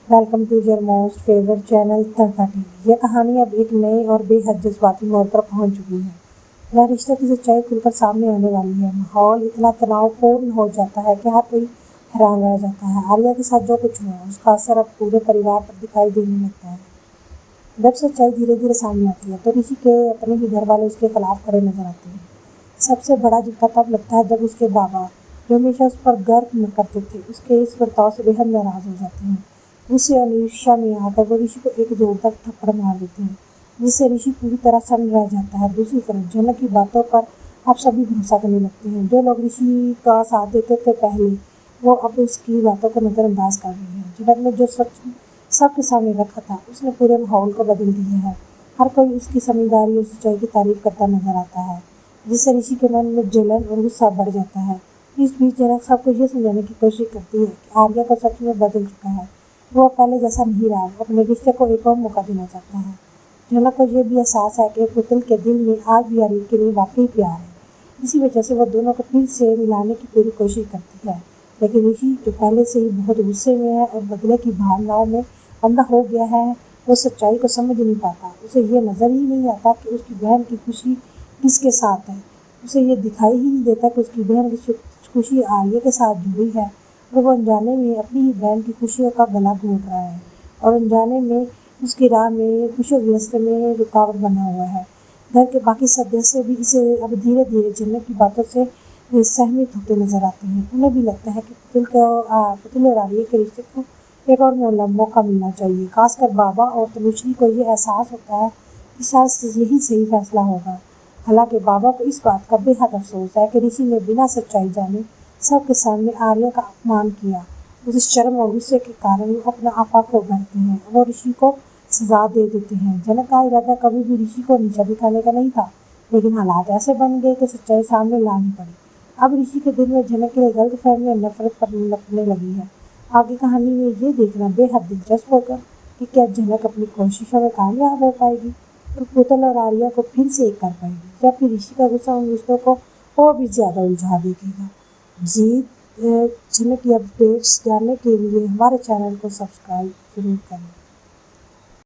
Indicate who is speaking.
Speaker 1: Welcome to your most favourite channel Tadka TV. यह कहानी अब एक नए और बेहद जज्बाती मोड़ पर पहुंच चुकी है। वह रिश्ते की सच्चाई खुलकर सामने आने वाली है। माहौल इतना तनावपूर्ण हो जाता है कि हर कोई हैरान रह जाता है। आर्या के साथ जो कुछ हुआ उसका असर अब पूरे परिवार पर दिखाई देने लगता है। जब सच्चाई धीरे धीरे सामने आती है तो ऋषि के अपने ही घर वाले उसके खिलाफ खड़े नजर आते हैं। सबसे बड़ा झटका तब लगता है जब उसके बाबा, जो हमेशा उस पर गर्व न करते थे, उसके इस बर्ताव से बेहद नाराज हो जाते हैं। गुस्से और ईर्ष्या में आकर वो ऋषि को एक जोरदार थप्पड़ मार देते हैं, जिससे ऋषि पूरी तरह सन्न रह जाता है। दूसरी तरफ जनक की बातों पर अब सभी भरोसा करने लगते हैं। जो लोग ऋषि का साथ देते थे पहले, वो अब उसकी बातों को नजरअंदाज कर रहे हैं। जनक ने जो सच सबके सामने रखा था, उसने पूरे माहौल को बदल दिया है। हर कोई उसकी समझदारी और सच्चाई की तारीफ करता नजर आता है, जिससे ऋषि के मन में जलन और गुस्सा बढ़ जाता है। इस बीच जनक सबको ये समझाने की कोशिश करती है कि आर्या को सच में बदल चुका है। वो पहले जैसा नहीं रहा। वो अपने रिश्ते को एक और मौका देना चाहता है। जनक को ये भी एहसास है कि पुतुल के दिल में आज भी आर्या के लिए वाकई प्यार है। इसी वजह से वो दोनों को फिर से मिलाने की पूरी कोशिश करती है। लेकिन ऋषि, जो पहले से ही बहुत गुस्से में है और बदले की भावनाओं में अंधा हो गया है, वो सच्चाई को समझ नहीं पाता। उसे ये नजर ही नहीं आता कि उसकी बहन की खुशी किसके साथ है। उसे ये दिखाई ही नहीं देता कि उसकी बहन की खुशी आर्या के साथ जुड़ी है, और वो अनजाने में अपनी ही बहन की खुशियों का गला घोट रहा है, और अनजाने में उसकी राह में खुशियों के रास्ते में रुकावट बना हुआ है। घर के बाकी सदस्य भी इसे अब धीरे धीरे जनक की बातों से सहमत होते नजर आते हैं। उन्हें भी लगता है कि पुतुल और आर्या के रिश्ते को एक और मौका मिलना चाहिए। खासकर बाबा और तनुश्री को ये एहसास होता है कि शायद यही सही फैसला होगा। हालांकि बाबा को इस बात का बेहद अफसोस है कि ऋषि ने बिना सच्चाई जाने सबके सामने आर्या का अपमान किया। उस शर्म और गुस्से के कारण वो अपना आपा खो बैठते हैं। वो ऋषि को सजा दे देते हैं। जनक का इरादा कभी भी ऋषि को नीचा दिखाने का नहीं था, लेकिन हालात ऐसे बन गए कि सच्चाई सामने लानी पड़ी। अब ऋषि के दिल में जनक के लिए गलतफहमी और नफरत पनपने लगी है। आगे कहानी में ये देखना बेहद दिलचस्प होगा कि क्या जनक अपनी कोशिशों में कामयाब हो पाएगी और पुतुल और आर्या को फिर से एक कर पाएगी, या फिर ऋषि का गुस्सा उन रिश्तों को और भी ज़्यादा उलझा देगा। जनक की अपडेट्स जानने के लिए हमारे चैनल को सब्सक्राइब जरूर करें।